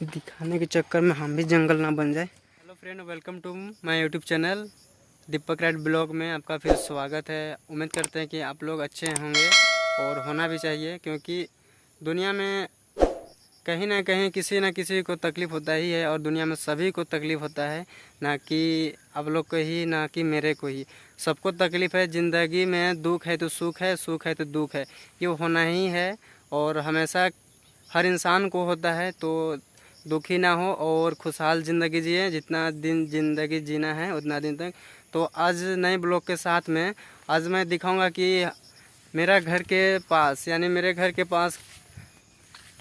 दिखाने के चक्कर में हम भी जंगल ना बन जाए। Hello friend, welcome to my YouTube channel Deepak ride blog में आपका फिर स्वागत है। उम्मीद करते हैं कि आप लोग अच्छे होंगे और होना भी चाहिए, क्योंकि दुनिया में कहीं ना कहीं किसी न किसी को तकलीफ़ होता ही है और दुनिया में सभी को तकलीफ़ होता है, ना कि आप लोग को ही, ना कि मेरे को ही। सबको तकलीफ़ है। ज़िंदगी में दुख है तो सुख है, सुख है तो दुख है, ये होना ही है और हमेशा हर इंसान को होता है। तो दुखी ना हो और खुशहाल ज़िंदगी जिए, जितना दिन ज़िंदगी जीना है उतना दिन तक। तो आज नए ब्लॉग के साथ में आज मैं दिखाऊंगा कि मेरा घर के पास, यानी मेरे घर के पास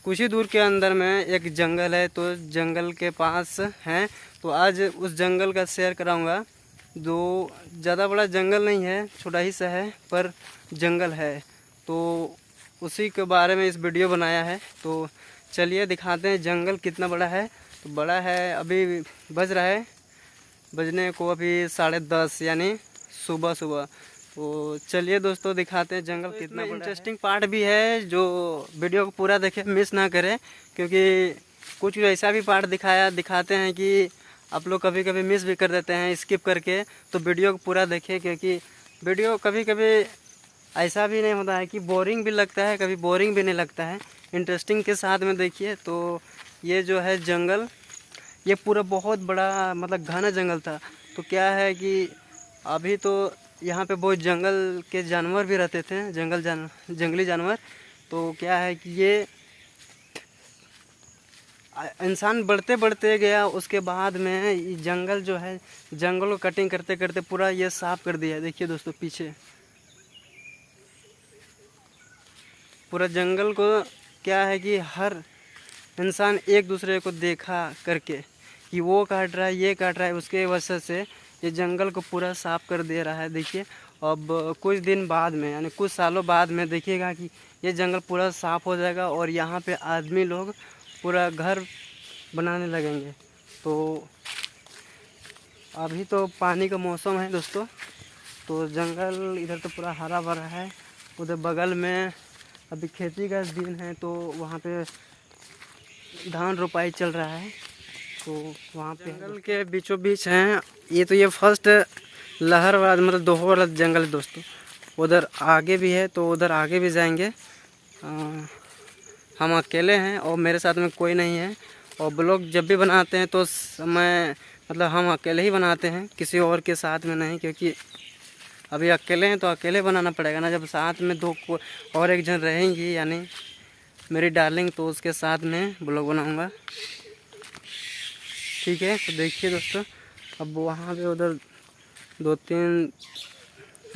कुछ ही दूर के अंदर में एक जंगल है। तो जंगल के पास है, तो आज उस जंगल का शेयर कराऊंगा। जो ज़्यादा बड़ा जंगल नहीं है, छोटा ही सा है, पर जंगल है। तो उसी के बारे में इस वीडियो बनाया है। तो चलिए दिखाते हैं जंगल कितना बड़ा है। तो बड़ा है, अभी बज रहा है, बजने को अभी 10:30, यानी सुबह सुबह। तो चलिए दोस्तों दिखाते हैं जंगल कितना बड़ा। इंटरेस्टिंग पार्ट भी है, जो वीडियो को पूरा देखें, मिस ना करें, क्योंकि कुछ ऐसा भी पार्ट दिखाते हैं कि आप लोग कभी कभी मिस भी कर देते हैं स्किप करके। तो वीडियो को पूरा देखें, क्योंकि वीडियो कभी कभी ऐसा भी नहीं होता है कि बोरिंग भी लगता है, कभी बोरिंग भी नहीं लगता है। इंटरेस्टिंग के साथ में देखिए। तो ये जो है जंगल, ये पूरा बहुत बड़ा मतलब घना जंगल था। तो क्या है कि अभी तो यहाँ पे बहुत जंगल के जानवर भी रहते थे, जंगली जानवर। तो क्या है कि ये इंसान बढ़ते बढ़ते गया, उसके बाद में ये जंगल जो है, जंगल को कटिंग करते करते पूरा ये साफ कर दिया। देखिए दोस्तों पीछे पूरा जंगल को क्या है कि हर इंसान एक दूसरे को देखा करके कि वो काट रहा है, ये काट रहा है, उसके वजह से ये जंगल को पूरा साफ कर दे रहा है। देखिए अब कुछ दिन बाद में, यानी कुछ सालों बाद में देखिएगा कि ये जंगल पूरा साफ हो जाएगा और यहाँ पे आदमी लोग पूरा घर बनाने लगेंगे। तो अभी तो पानी का मौसम है दोस्तों, तो जंगल इधर तो पूरा हरा भरा है। उधर बगल में अभी खेती का दिन है, तो वहाँ पे धान रोपाई चल रहा है। तो वहाँ पे जंगल के बीचों बीच हैं ये। तो ये फर्स्ट लहर वाला, मतलब दोहो वाला जंगल है दोस्तों। उधर आगे भी है, तो उधर आगे भी जाएंगे। हम अकेले हैं और मेरे साथ में कोई नहीं है। और ब्लॉग जब भी बनाते हैं तो मैं मतलब हम अकेले ही बनाते हैं, किसी और के साथ में नहीं, क्योंकि अभी अकेले हैं तो अकेले बनाना पड़ेगा ना। जब साथ में दो और एक जन रहेंगी, यानी मेरी डार्लिंग, तो उसके साथ में ब्लॉग बनाऊंगा, ठीक है। तो देखिए दोस्तों, अब वहाँ पे उधर 2-3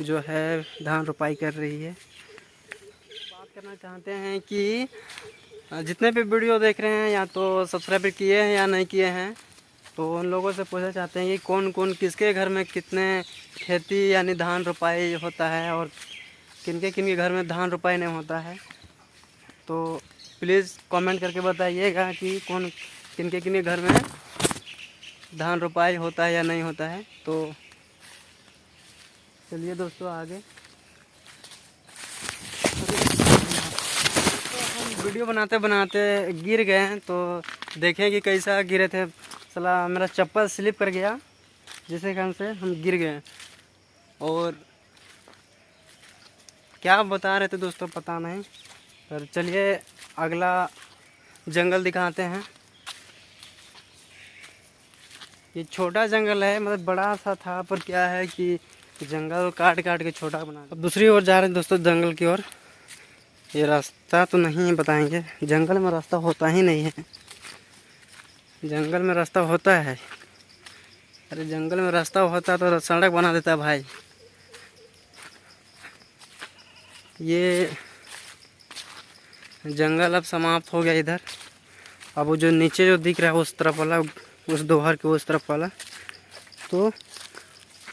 जो है धान रोपाई कर रही है। बात करना चाहते हैं कि जितने भी वीडियो देख रहे हैं, या तो सब्सक्राइब किए हैं या नहीं किए हैं, तो उन लोगों से पूछना चाहते हैं कि कौन कौन किसके घर में कितने खेती यानी धान रोपाई होता है और किनके घर में धान रोपाई नहीं होता है। तो प्लीज़ कमेंट करके बताइएगा कि कौन किनके घर में धान रोपाई होता है या नहीं होता है। तो चलिए दोस्तों आगे। तो हम वीडियो बनाते बनाते गिर गए हैं, तो देखें कि कैसा गिरे थे। साला मेरा चप्पल स्लिप कर गया, जिसके कारण से हम गिर गए। और क्या बता रहे थे दोस्तों पता नहीं, पर चलिए अगला जंगल दिखाते हैं। ये छोटा जंगल है, मतलब बड़ा सा था, पर क्या है कि जंगल काट काट के छोटा बना। अब दूसरी ओर जा रहे हैं दोस्तों, जंगल की ओर। ये रास्ता तो नहीं बताएंगे, जंगल में रास्ता होता ही नहीं है। जंगल में रास्ता होता है, अरे जंगल में रास्ता होता तो सड़क बना देता भाई। ये जंगल अब समाप्त हो गया इधर। अब वो जो नीचे जो दिख रहा है उस तरफ वाला, उस दोहर के उस तरफ वाला, तो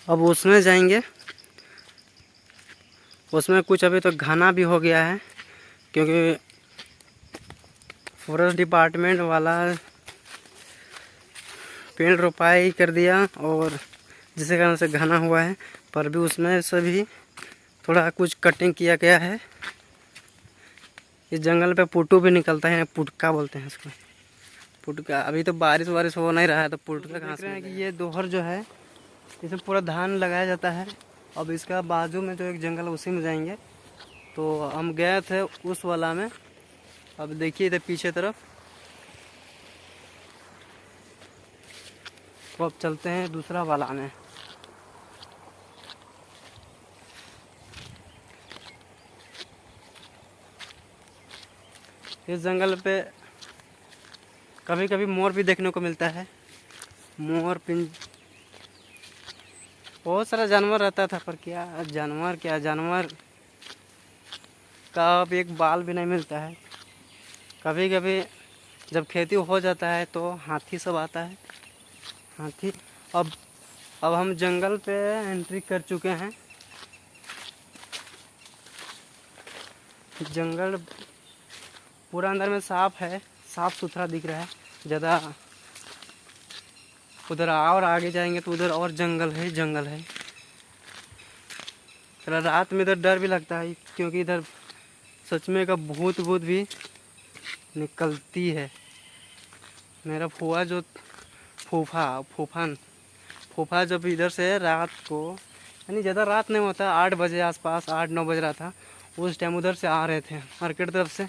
अब उसमें जाएंगे। उसमें कुछ अभी तो घना भी हो गया है, क्योंकि फॉरेस्ट डिपार्टमेंट वाला पेड़ रोपाई कर दिया और जिसके कारण से घना हुआ है। पर भी उसमें से भी थोड़ा कुछ कटिंग किया गया है। इस जंगल पे पुट्टू भी निकलता है, पुटका बोलते हैं इसको। पुटका अभी तो बारिश वारिश हो नहीं रहा है तो पुटका कहाँ से मिलेगा। ये दोहर जो है इसमें पूरा धान लगाया जाता है। अब इसका बाजू में जो एक जंगल है उसी में जाएंगे। तो हम गए थे उस वाला में, अब देखिए इधर पीछे तरफ। तो अब चलते हैं दूसरा वाला में। इस जंगल पे कभी कभी मोर भी देखने को मिलता है। मोर बहुत सारा जानवर रहता था, पर क्या जानवर का अब एक बाल भी नहीं मिलता है। कभी कभी जब खेती हो जाता है तो हाथी सब आता है। हाथी अब हम जंगल पे एंट्री कर चुके हैं। जंगल पूरा अंदर में साफ है, साफ सुथरा दिख रहा है। ज़्यादा उधर और आगे जाएंगे तो उधर और जंगल है। थोड़ा रात में इधर डर भी लगता है, क्योंकि इधर सच में का भूत भी निकलती है। मेरा फूफा जब इधर से रात को, यानी ज़्यादा रात नहीं होता, 8 बजे आसपास, 8-9 बज रहा था, उस टाइम उधर से आ रहे थे मार्केट तरफ से।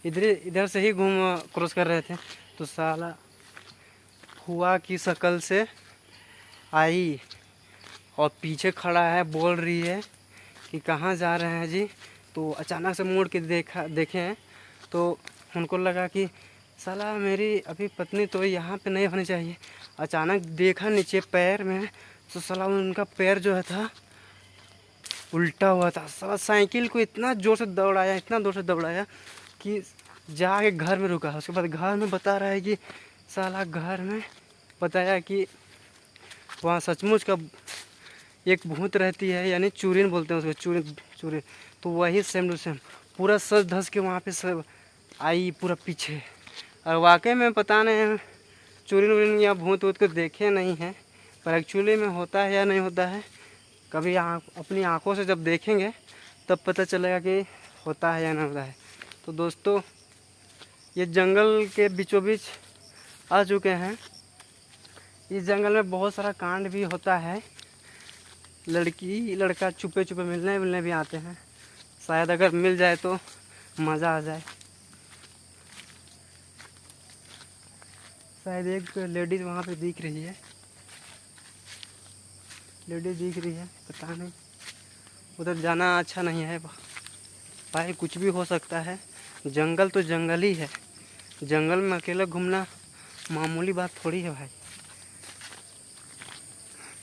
इधर से ही क्रॉस कर रहे थे तो साला फुआ की शक्ल से आई और पीछे खड़ा है, बोल रही है कि कहाँ जा रहे हैं जी। तो अचानक से मुड़ के देखें तो उनको लगा कि साला मेरी अभी पत्नी तो यहाँ पे नहीं होनी चाहिए। अचानक देखा नीचे पैर में तो साला उनका पैर जो है था उल्टा हुआ था। साला साइकिल को इतना ज़ोर से दौड़ाया कि जाके घर में रुका। उसके बाद घर में बता रहा है कि साला घर में बताया कि वहाँ सचमुच का एक भूत रहती है, यानी चूरिन बोलते हैं उसको, चूरिन। तो वही सेम टू सेम पूरा सज धस के वहाँ पे सब आई पूरा पीछे। और वाकई में पता नहीं चूरिन या भूत को देखे नहीं हैं, पर एक्चुअली में होता है या नहीं होता है। कभी अपनी आँखों से जब देखेंगे तब पता चलेगा कि होता है या नहीं होता है। तो दोस्तों ये जंगल के बीचों बीच आ चुके हैं। इस जंगल में बहुत सारा कांड भी होता है। लड़की लड़का छुपे मिलने भी आते हैं। शायद अगर मिल जाए तो मज़ा आ जाए। शायद एक लेडीज वहाँ पे दिख रही है, पता नहीं। उधर जाना अच्छा नहीं है भाई, कुछ भी हो सकता है। जंगल तो जंगल ही है। जंगल में अकेला घूमना मामूली बात थोड़ी है भाई।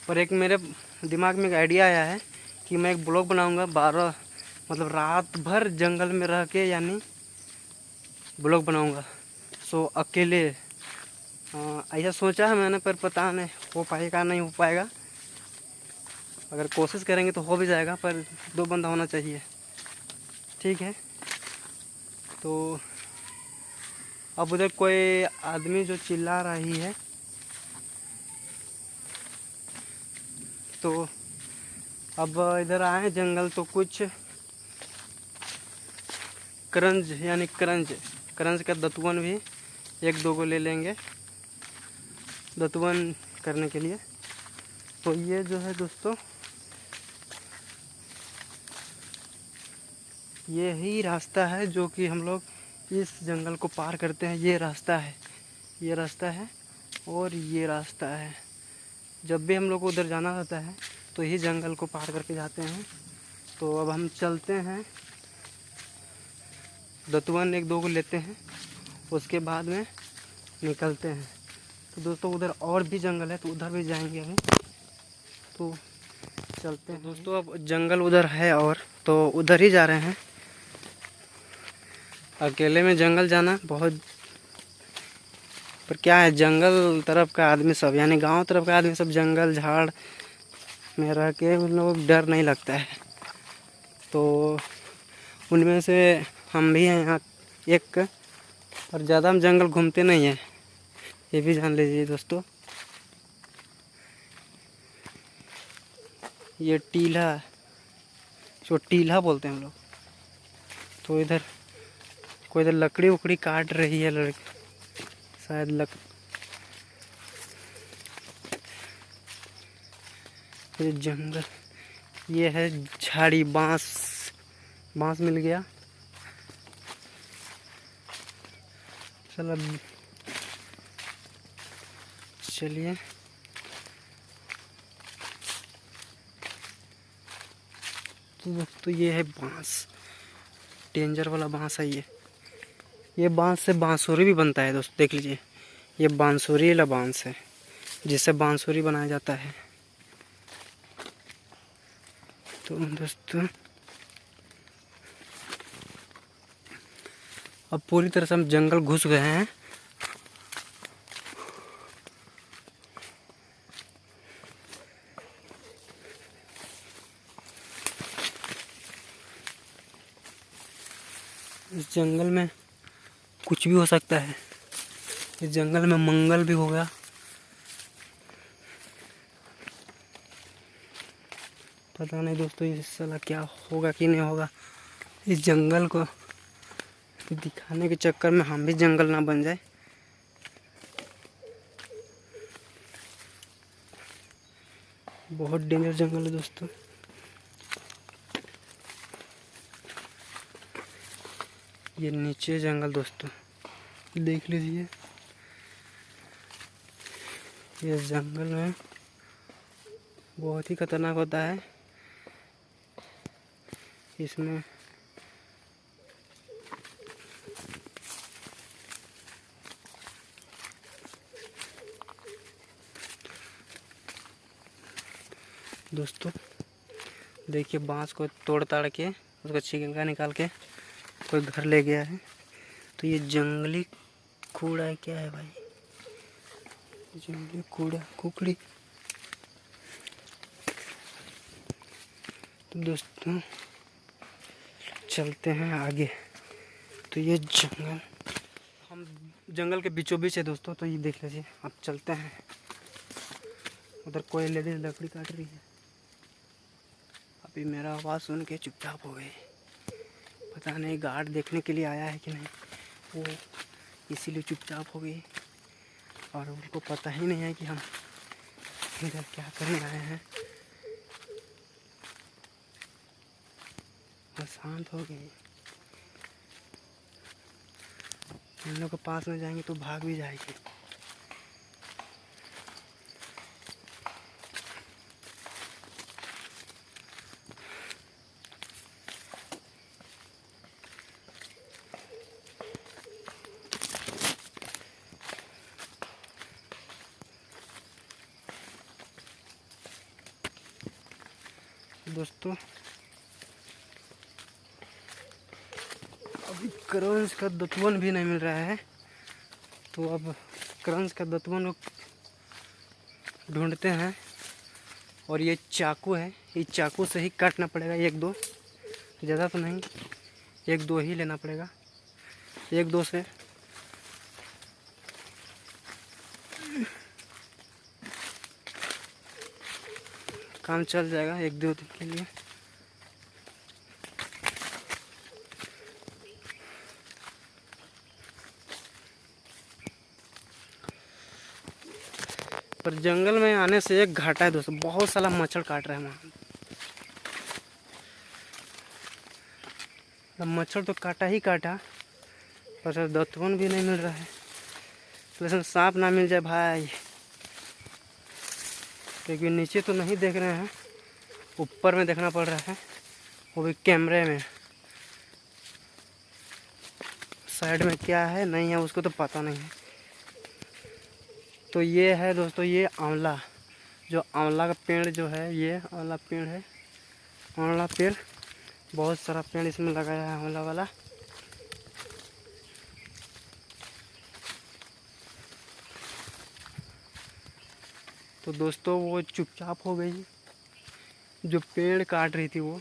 पर एक मेरे दिमाग में एक आइडिया आया है कि मैं एक ब्लॉग बनाऊंगा, रात भर जंगल में रह के, यानी ब्लॉग बनाऊंगा। सो अकेले ऐसा सोचा है मैंने, पर पता नहीं हो पाएगा नहीं हो पाएगा। अगर कोशिश करेंगे तो हो भी जाएगा, पर 2 बंदा होना चाहिए। ठीक है। तो अब उधर कोई आदमी जो चिल्ला रही है, तो अब इधर आए जंगल तो कुछ करंज का दतवन भी 1-2 को ले लेंगे दतवन करने के लिए। तो ये जो है दोस्तों, यही रास्ता है जो कि हम लोग इस जंगल को पार करते हैं। ये रास्ता है और ये रास्ता है। जब भी हम लोग को उधर जाना होता है तो यही जंगल को पार करके जाते हैं। तो अब हम चलते हैं, दतवन 1-2 को लेते हैं, उसके बाद में निकलते हैं। तो दोस्तों उधर और भी जंगल है तो उधर भी जाएंगे अभी। तो चलते हैं दोस्तों। अब जंगल उधर है और तो उधर ही जा रहे हैं। अकेले में जंगल जाना बहुत, पर क्या है, जंगल तरफ का आदमी सब, यानी गांव तरफ का आदमी सब जंगल झाड़ में रह के उन लोग डर नहीं लगता है। तो उनमें से हम भी हैं यहाँ एक, पर ज़्यादा हम जंगल घूमते नहीं हैं, ये भी जान लीजिए दोस्तों। ये टीला बोलते हैं हम लोग। तो इधर कोई इधर लकड़ी उकड़ी काट रही है लड़की शायद ये जंगल, ये है झाड़ी, बांस मिल गया। चलो चलिए, तो दोस्तों ये है बांस, डेंजर वाला बांस है ये बांस से बांसुरी भी बनता है दोस्तों, देख लीजिए, ये बांसुरी वाला बांस है जिससे बांसुरी बनाया जाता है। तो दोस्तों अब पूरी तरह से हम जंगल घुस गए हैं। इस जंगल में कुछ भी हो सकता है, इस जंगल में मंगल भी हो गया। पता नहीं दोस्तों इस साला क्या होगा कि नहीं होगा। इस जंगल को दिखाने के चक्कर में हम भी जंगल ना बन जाए। बहुत डेंजर जंगल है दोस्तों। ये नीचे जंगल दोस्तों, देख लीजिए, ये जंगल में बहुत ही खतरनाक होता है। इसमें दोस्तों देखिए, बांस को तोड़ ताड़ के उसका छिलका निकाल के कोई घर ले गया है। तो ये जंगली कूड़ा है, क्या है भाई, जंगली कूड़ा, कुकड़ी। तो दोस्तों चलते हैं आगे। तो ये जंगल, हम जंगल के बीचों बीच है दोस्तों। तो ये देख लीजिए, अब चलते हैं। उधर कोई लेडीज लकड़ी काट रही है। अभी मेरा आवाज़ सुन के चुपचाप हो गई। पता नहीं गार्ड देखने के लिए आया है कि नहीं, वो इसीलिए चुपचाप हो गई। और उनको पता ही नहीं है कि हम इधर क्या करने आए हैं। वो शांत हो गई। हम लोग के पास में जाएंगे तो भाग भी जाएगी। दोस्तों अभी क्रंच का दतवन भी नहीं मिल रहा है, तो अब क्रंच का दतवन ढूंढते हैं। और ये चाकू है, ये चाकू से ही काटना पड़ेगा। एक दो, ज़्यादा तो नहीं, एक दो ही लेना पड़ेगा। एक दो से काम चल जाएगा एक दो दिन के लिए। पर जंगल में आने से एक घाटा है दोस्तों, बहुत सारा मच्छर काट रहा है वहाँ। मच्छर तो काटा ही काटा, पर दतवन भी नहीं मिल रहा है। तो इसमें सांप ना मिल जाए भाई, क्योंकि नीचे तो नहीं देख रहे हैं, ऊपर में देखना पड़ रहा है, वो भी कैमरे में। साइड में क्या है नहीं है उसको तो पता नहीं है। तो ये है दोस्तों, ये आंवला, जो आंवला का पेड़ जो है, ये आंवला पेड़ है। आंवला पेड़, बहुत सारा पेड़ इसमें लगाया है आंवला वाला। तो दोस्तों वो चुपचाप हो गई, जो पेड़ काट रही थी वो।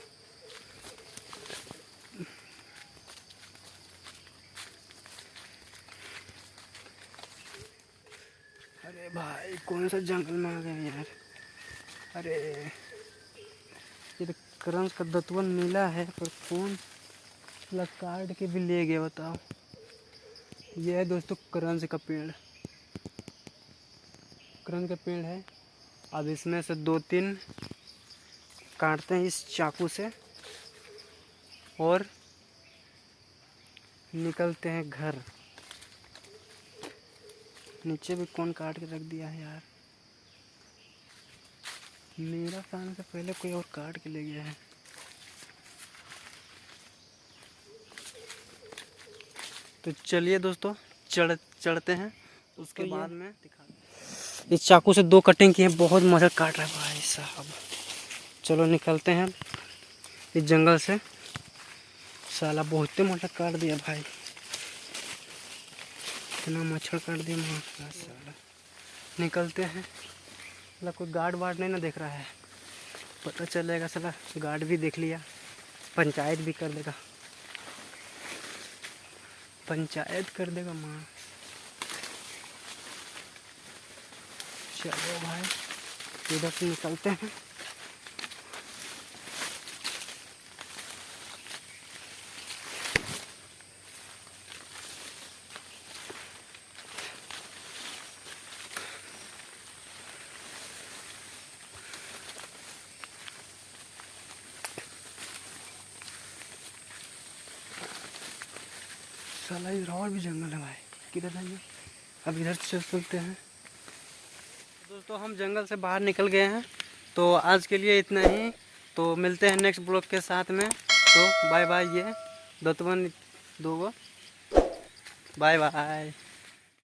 अरे भाई कौन सा जंगल में आ गए यार। अरे ये तो क्रंच का दतवन मिला है, पर कौन काट के भी ले गया बताओ। ये है दोस्तों क्रंच का पेड़। मकरंद के पेड़ है। अब इसमें से 2-3 काटते हैं इस चाकू से और निकलते हैं घर। नीचे भी कौन काट के रख दिया है यार, मेरा खाने से पहले कोई और काट के ले गया है। तो चलिए दोस्तों चढ़ते हैं, उसके बाद में दिखा। इस चाकू से 2 कटिंग की है, बहुत मजा काट रहा है भाई साहब। चलो निकलते हैं इस जंगल से। साला बहुत मजा काट दिया भाई, इतना मच्छर काट दिया मार साला। निकलते हैं, साला कोई गार्ड वार्ड नहीं ना देख रहा है, पता चलेगा साला गार्ड भी देख लिया, पंचायत भी कर देगा, पंचायत कर देगा माँ। चलो भाई इधर से निकलते हैं। साला इधर और भी जंगल है भाई, किधर है ये? अब इधर चलते हैं। दोस्तों हम जंगल से बाहर निकल गए हैं, तो आज के लिए इतना ही। तो मिलते हैं नेक्स्ट ब्लॉग के साथ में। तो बाय बाय। ये दत्तवन 2 बाय बाय।